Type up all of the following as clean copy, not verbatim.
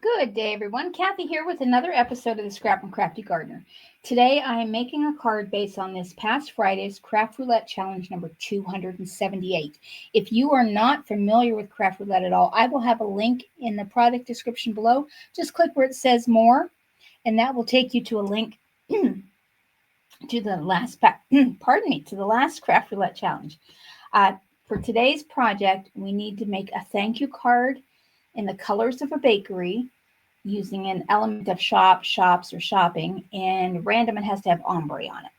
Good day, everyone. Kathy here with another episode of the Scrap and Crafty Gardener. Today, I am making a card based on this past Friday's Craft Roulette Challenge number 278. If you are not familiar with Craft Roulette at all, I will have a link in the product description below. Just click where it says more, and that will take you to a link to the last, to the last Craft Roulette Challenge. For today's project, we need to make a thank you card in the colors of a bakery using an element of shops, or shopping, and random. It has to have ombre on it.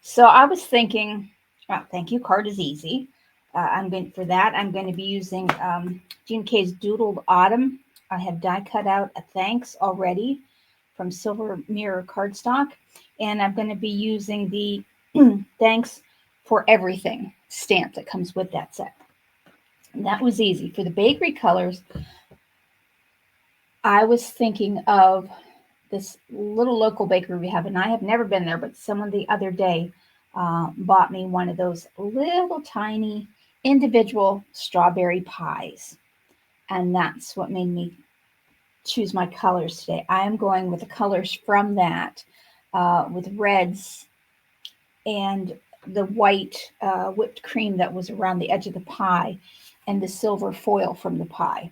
So I was thinking, well, thank you card is easy. I'm going to be using GinaK's Doodled Autumn. I have die cut out a thanks already from Silver Mirror Cardstock, and I'm going to be using the thanks for everything stamp that comes with that set. And that was easy. For the bakery colors, I was thinking of this little local bakery we have, and I have never been there, but someone the other day bought me one of those little tiny individual strawberry pies. And that's what made me choose my colors today. I am going with the colors from that with reds and the white whipped cream that was around the edge of the pie and the silver foil from the pie.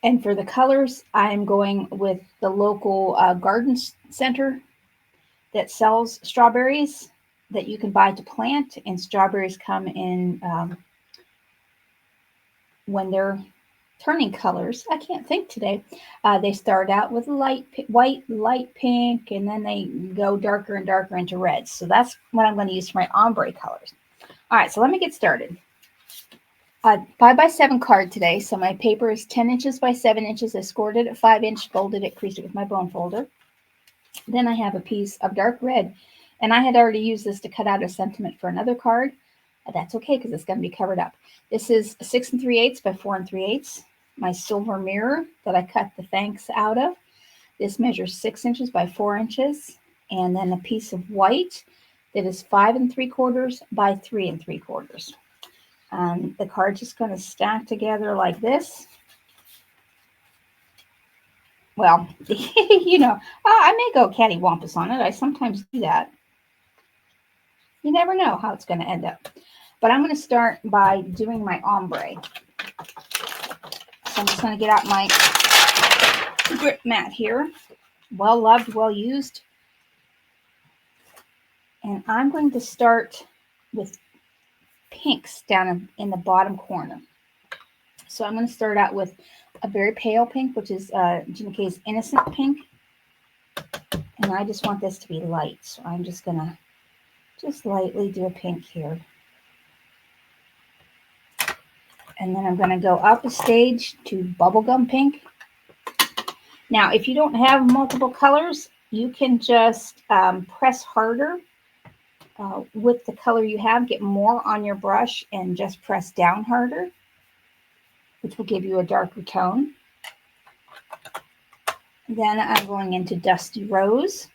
And for the colors, I'm going with the local garden center that sells strawberries that you can buy to plant. And strawberries come in when they're turning colors. I can't think today. They start out with white, light pink, and then they go darker and darker into reds. So that's what I'm going to use for my ombre colors. All right, so let me get started. 5x7 card today. So my paper is 10 inches by 7 inches. I scored it at 5-inch, folded it, creased it with my bone folder. Then I have a piece of dark red, and I had already used this to cut out a sentiment for another card. That's okay because it's going to be covered up. This is 6 3/8 by 4 3/8. My silver mirror that I cut the thanks out of. This measures 6 inches by 4 inches, and then a piece of white that is 5 3/4 by 3 3/4. The card's just going to stack together like this. Well, you know, I may go cattywampus on it. I sometimes do that. You never know how it's going to end up. But I'm going to start by doing my ombre. So I'm just going to get out my grip mat here. Well loved, well used. And I'm going to start with pinks down in the bottom corner. So I'm going to start out with a very pale pink, which is GinaK's Innocent Pink. And I just want this to be light. So I'm just going to just lightly do a pink here. And then I'm going to go up a stage to Bubblegum Pink. Now, if you don't have multiple colors, you can just press harder with the color you have. Get more on your brush and just press down harder, which will give you a darker tone. Then I'm going into Dusty Rose.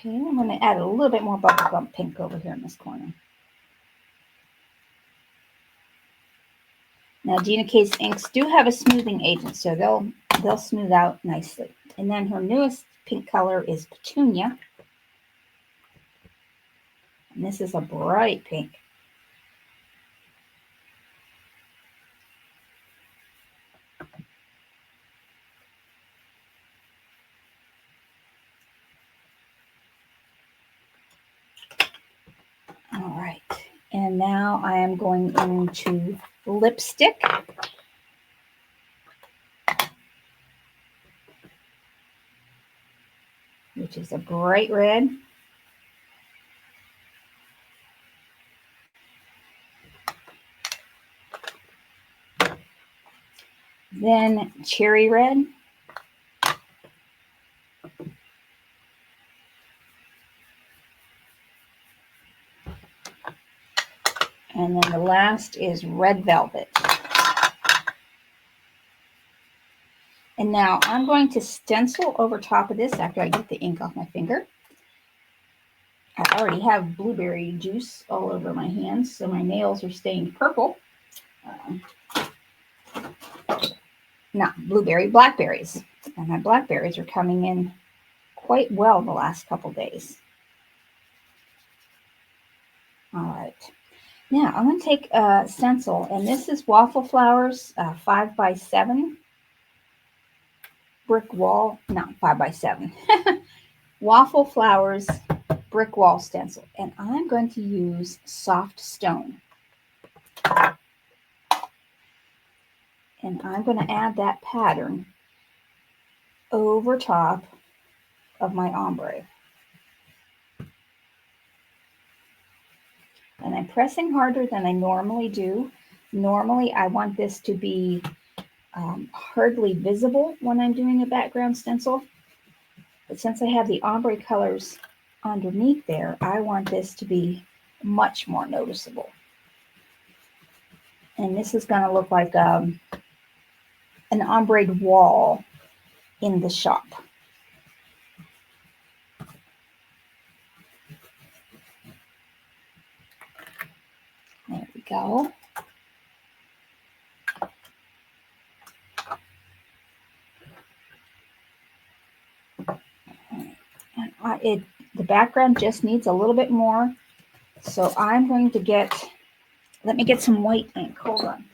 Okay, I'm going to add a little bit more Bubblegum Pink over here in this corner. Now, GinaK's inks do have a smoothing agent, so they'll smooth out nicely. And then her newest pink color is Petunia. And this is a bright pink. All right. And now I am going into lipstick. Which is a bright red. Then cherry red. And then the last is red velvet. Now I'm going to stencil over top of this after I get the ink off my finger. I already have blueberry juice all over my hands, so my nails are stained purple. Not blueberry, blackberries. And my blackberries are coming in quite well the last couple days. All right. Now I'm going to take a stencil, and this is Waffle Flowers 5x7 brick wall, not 5x7. Waffle Flowers brick wall stencil, and I'm going to use soft stone. And I'm going to add that pattern over top of my ombre. And I'm pressing harder than I normally do. Normally, I want this to be hardly visible when I'm doing a background stencil. But since I have the ombre colors underneath there, I want this to be much more noticeable. And this is going to look like an ombre wall in the shop. There we go. And the background just needs a little bit more. So I'm going to let me get some white ink. Hold on.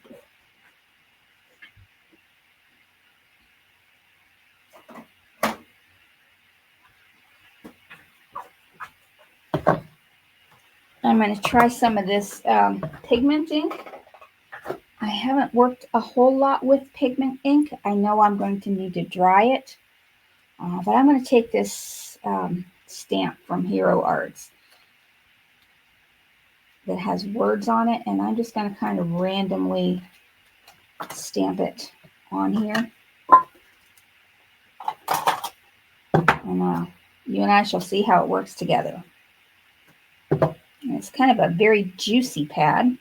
I'm going to try some of this pigment ink. I haven't worked a whole lot with pigment ink. I know I'm going to need to dry it. But I'm going to take this stamp from Hero Arts that has words on it, and I'm just going to kind of randomly stamp it on here. And you and I shall see how it works together. And it's kind of a very juicy pad.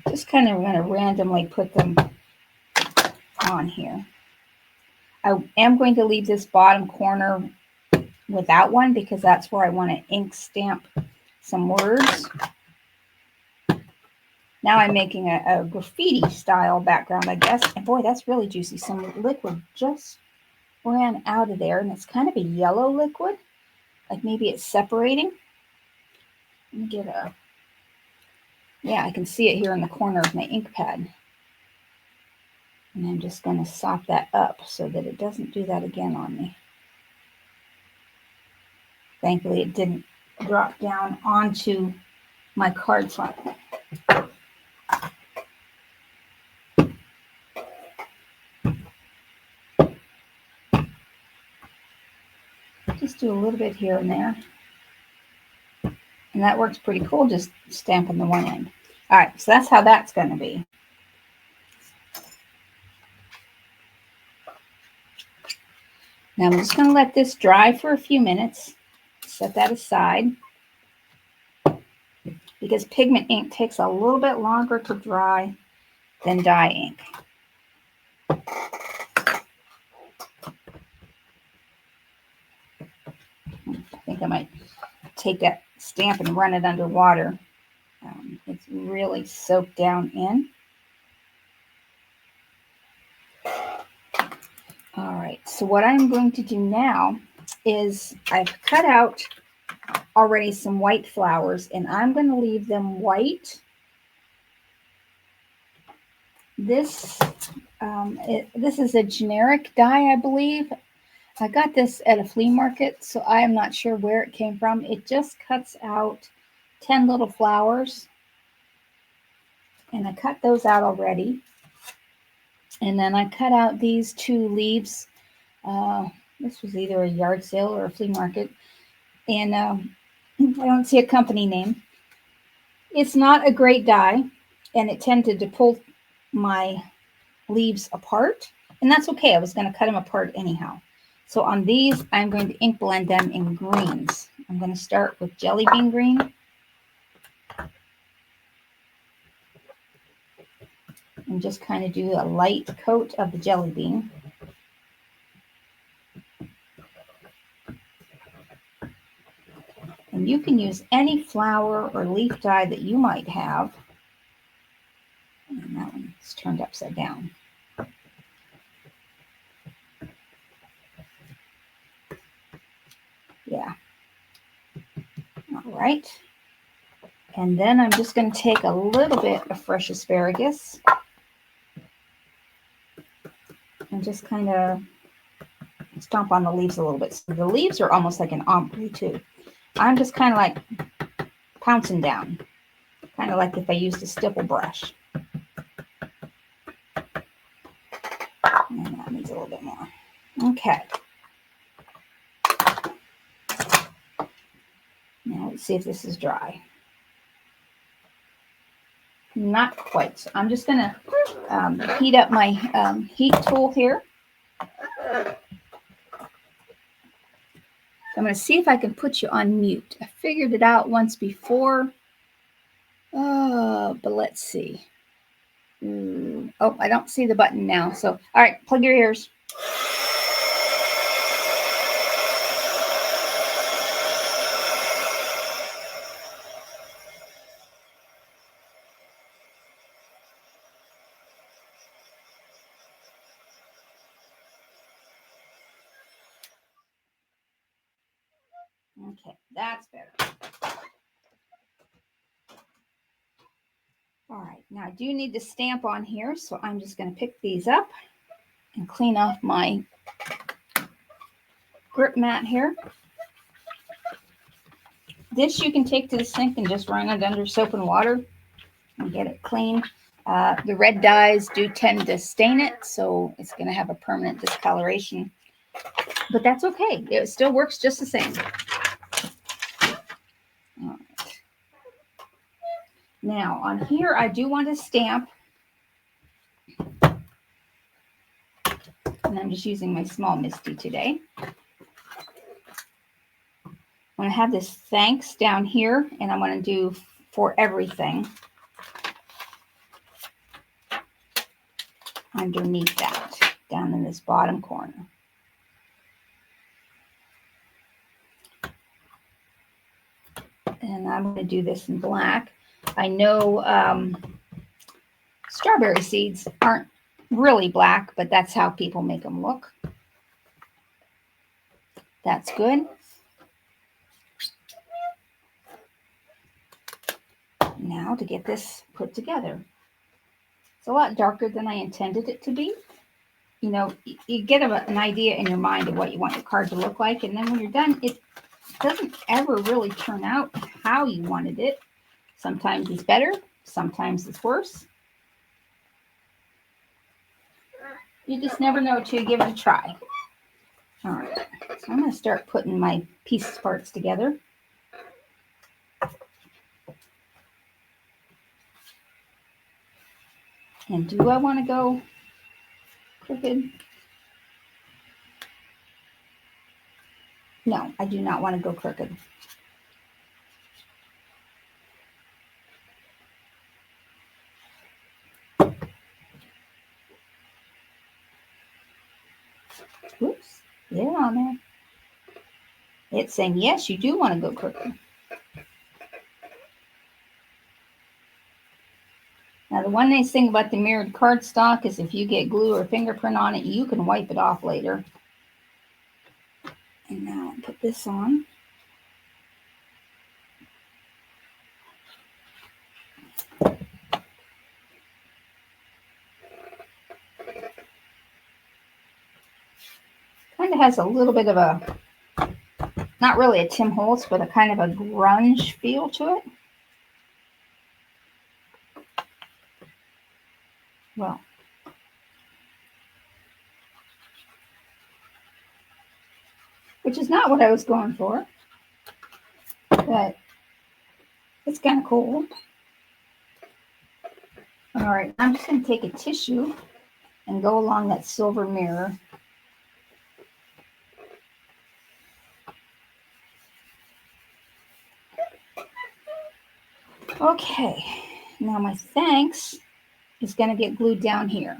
Just kind of going to randomly put them on here. I am going to leave this bottom corner without one because that's where I want to ink stamp some words. Now I'm making a graffiti style background, I guess. And boy, that's really juicy. Some liquid just ran out of there, and it's kind of a yellow liquid. Like maybe it's separating. Let me get yeah, I can see it here in the corner of my ink pad. And I'm just going to sop that up so that it doesn't do that again on me. Thankfully, it didn't drop down onto my card front. Just do a little bit here and there. And that works pretty cool, just stamping the one end. All right, so that's how that's going to be. Now I'm just going to let this dry for a few minutes. Set that aside. Because pigment ink takes a little bit longer to dry than dye ink. I think I might take that stamp and run it under water. It's really soaked down in. All right, so what I'm going to do now is I've cut out already some white flowers, and I'm going to leave them white. This is a generic dye, I believe. I got this at a flea market, so I am not sure where it came from. It just cuts out 10 little flowers, and I cut those out already. And then I cut out these 2 leaves. This was either a yard sale or a flea market. And I don't see a company name. It's not a great die, and it tended to pull my leaves apart, and that's okay. I was going to cut them apart anyhow. So on these, I'm going to ink blend them in greens. I'm going to start with Jelly Bean Green. And just kind of do a light coat of the Jelly Bean. And you can use any flower or leaf dye that you might have. And that one's turned upside down. Yeah. All right. And then I'm just going to take a little bit of fresh asparagus and just kind of stomp on the leaves a little bit. So the leaves are almost like an ombre too. I'm just kind of like pouncing down, kind of like if I used a stipple brush. And that needs a little bit more. Okay. Now let's see if this is dry. Not quite. So I'm just going to heat up my heat tool here. I'm going to see if I can put you on mute. I figured it out once before. But let's see. Oh, I don't see the button now. So, all right, plug your ears. Okay, that's better. All right, now I do need the stamp on here, so I'm just going to pick these up and clean off my grip mat here. This you can take to the sink and just run it under soap and water and get it clean. The red dyes do tend to stain it, so it's going to have a permanent discoloration. But that's okay. It still works just the same. All right. Now, on here, I do want to stamp. And I'm just using my small Misty today. I want to have this thanks down here, and I want to do for everything underneath that, down in this bottom corner. And I'm going to do this in black. I know strawberry seeds aren't really black, but that's how people make them look. That's good. Now to get this put together. It's a lot darker than I intended it to be. You know, you get an idea in your mind of what you want your card to look like, and then when you're done, it doesn't ever really turn out how you wanted it. Sometimes it's better, sometimes it's worse. You just never know until you give it a try. All right, so I'm going to start putting my piece parts together. And do I want to go crooked? No, I do not want to go crooked. Oops, get it on there. It's saying, yes, you do want to go crooked. Now, the one nice thing about the mirrored cardstock is if you get glue or fingerprint on it, you can wipe it off later. And now I'll put this on. Kind of has a little bit of a, not really a Tim Holtz, but a kind of a grunge feel to it. Well, which is not what I was going for, but it's kind of cool. All right, I'm just going to take a tissue and go along that silver mirror. Okay, now my thanks is going to get glued down here.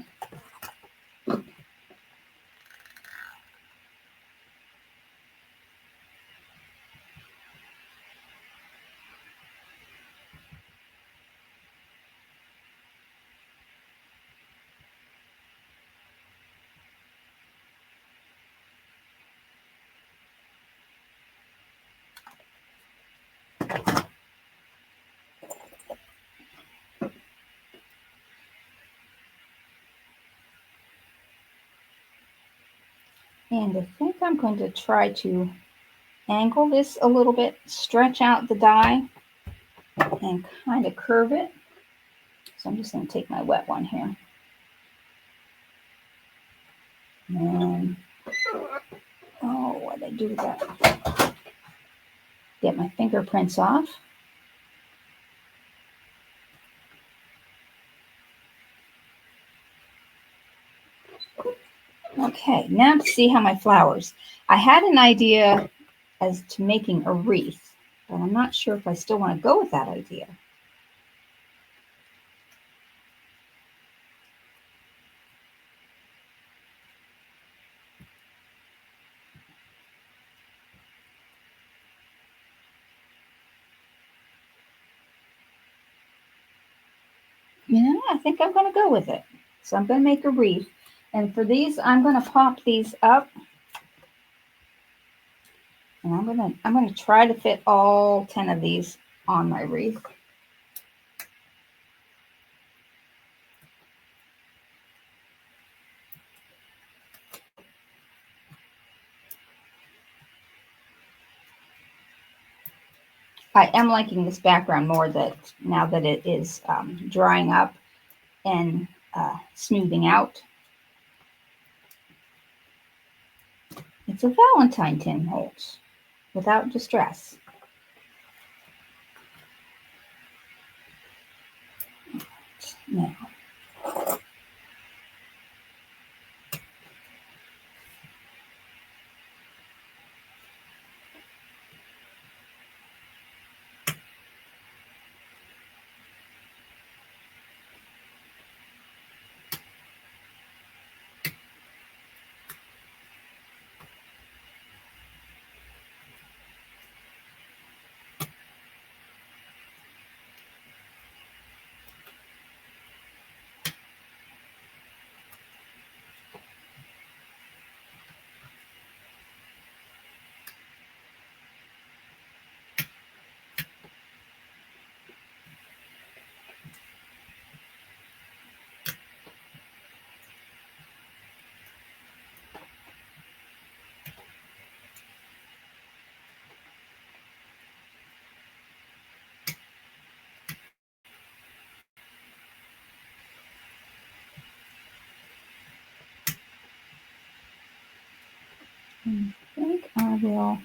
And I think I'm going to try to angle this a little bit, stretch out the die, and kind of curve it. So I'm just going to take my wet one here. And, oh, what did I do with that? Get my fingerprints off. Okay, now to see how my flowers. I had an idea as to making a wreath, but I'm not sure if I still want to go with that idea. You know, I think I'm going to go with it. So I'm going to make a wreath. And for these, I'm going to pop these up. And I'm going to try to fit all 10 of these on my wreath. I am liking this background more now that it is drying up and smoothing out. It's a Valentine tin holds without distress. Now, I think I will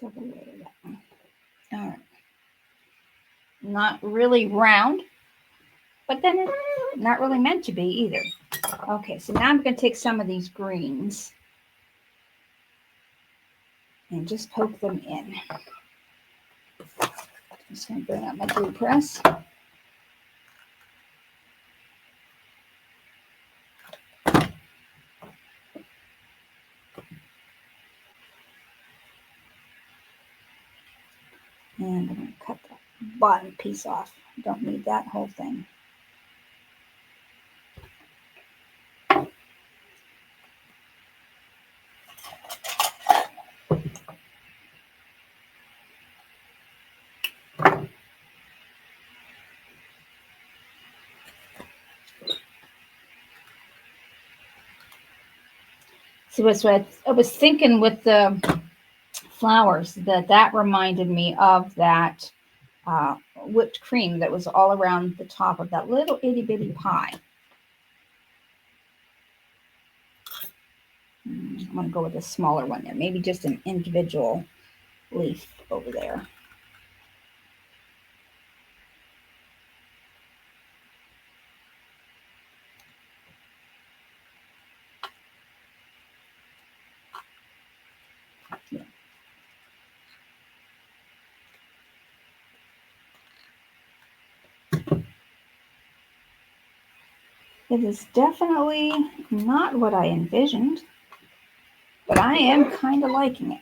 double layer that one. All right. Not really round, but then it's not really meant to be either. Okay, so now I'm going to take some of these greens and just poke them in. I'm just going to bring out my glue press. And I'm going to cut the bottom piece off. Don't need that whole thing. So that's what I was thinking with the flowers, that reminded me of that whipped cream that was all around the top of that little itty bitty pie. I'm going to go with a smaller one there, maybe just an individual leaf over there. It is definitely not what I envisioned, but I am kind of liking it.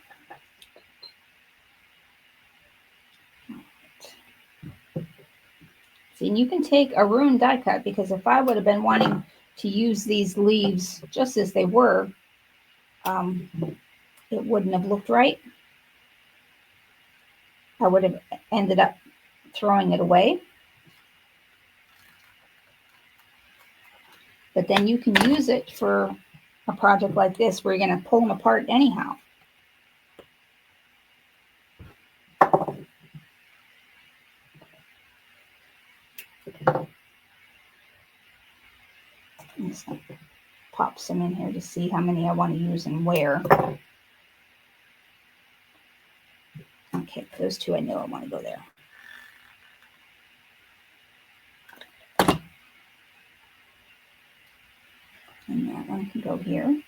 See, and you can take a ruined die cut, because if I would have been wanting to use these leaves just as they were, it wouldn't have looked right. I would have ended up throwing it away. But then you can use it for a project like this where you're going to pull them apart anyhow. I'm just going to pop some in here to see how many I want to use and where. Okay, those two I know I want to go there. And that one can go here.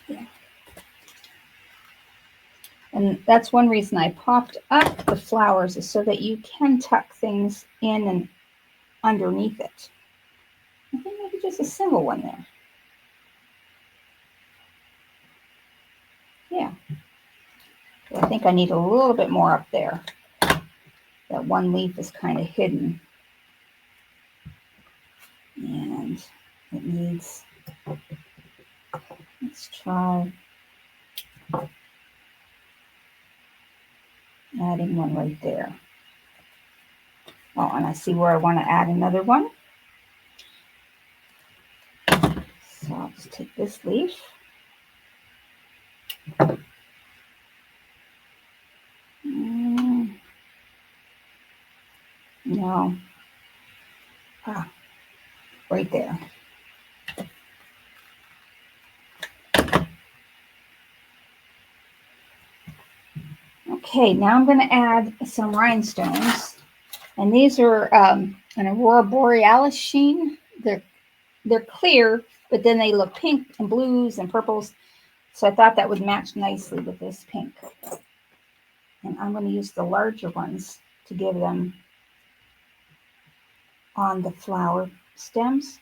Yeah. And that's one reason I popped up the flowers, is so that you can tuck things in and underneath it. I think maybe just a single one there. Yeah. I think I need a little bit more up there. That one leaf is kind of hidden. And it needs, let's try adding one right there. Oh, and I see where I want to add another one. So I'll just take this leaf. No. Right there. Okay, now I'm going to add some rhinestones. And these are an aurora borealis sheen. They're clear, but then they look pink and blues and purples. So I thought that would match nicely with this pink. And I'm going to use the larger ones to give them on the flower stems.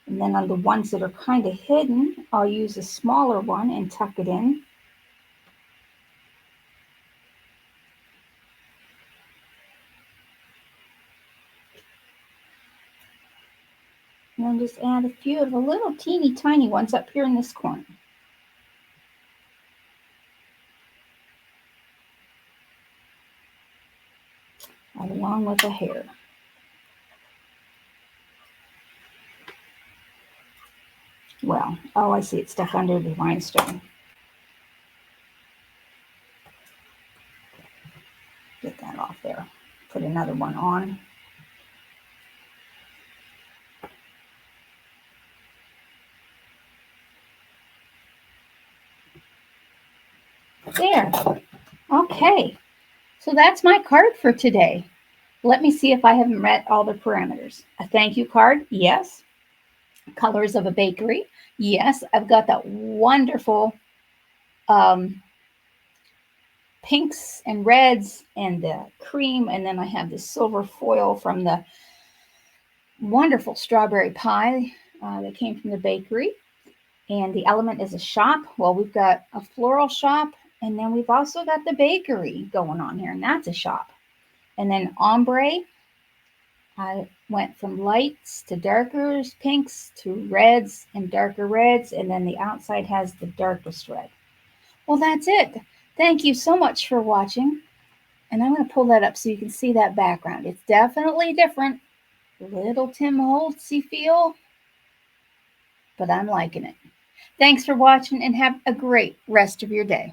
And then on the ones that are kind of hidden, I'll use a smaller one and tuck it in. And then just add a few of the little teeny tiny ones up here in this corner. Right along with the hair. Well, oh, I see it stuck under the rhinestone. Get that off there. Put another one on. There. Okay. So that's my card for today. Let me see if I haven't met all the parameters. A thank you card? Yes. Colors of a bakery? Yes. I've got that wonderful pinks and reds and the cream. And then I have the silver foil from the wonderful strawberry pie that came from the bakery. And the element is a shop. Well, we've got a floral shop. And then we've also got the bakery going on here. And that's a shop. And then ombre. I went from lights to darker pinks to reds and darker reds. And then the outside has the darkest red. Well, that's it. Thank you so much for watching. And I'm going to pull that up so you can see that background. It's definitely different. Little Tim Holtzy feel. But I'm liking it. Thanks for watching and have a great rest of your day.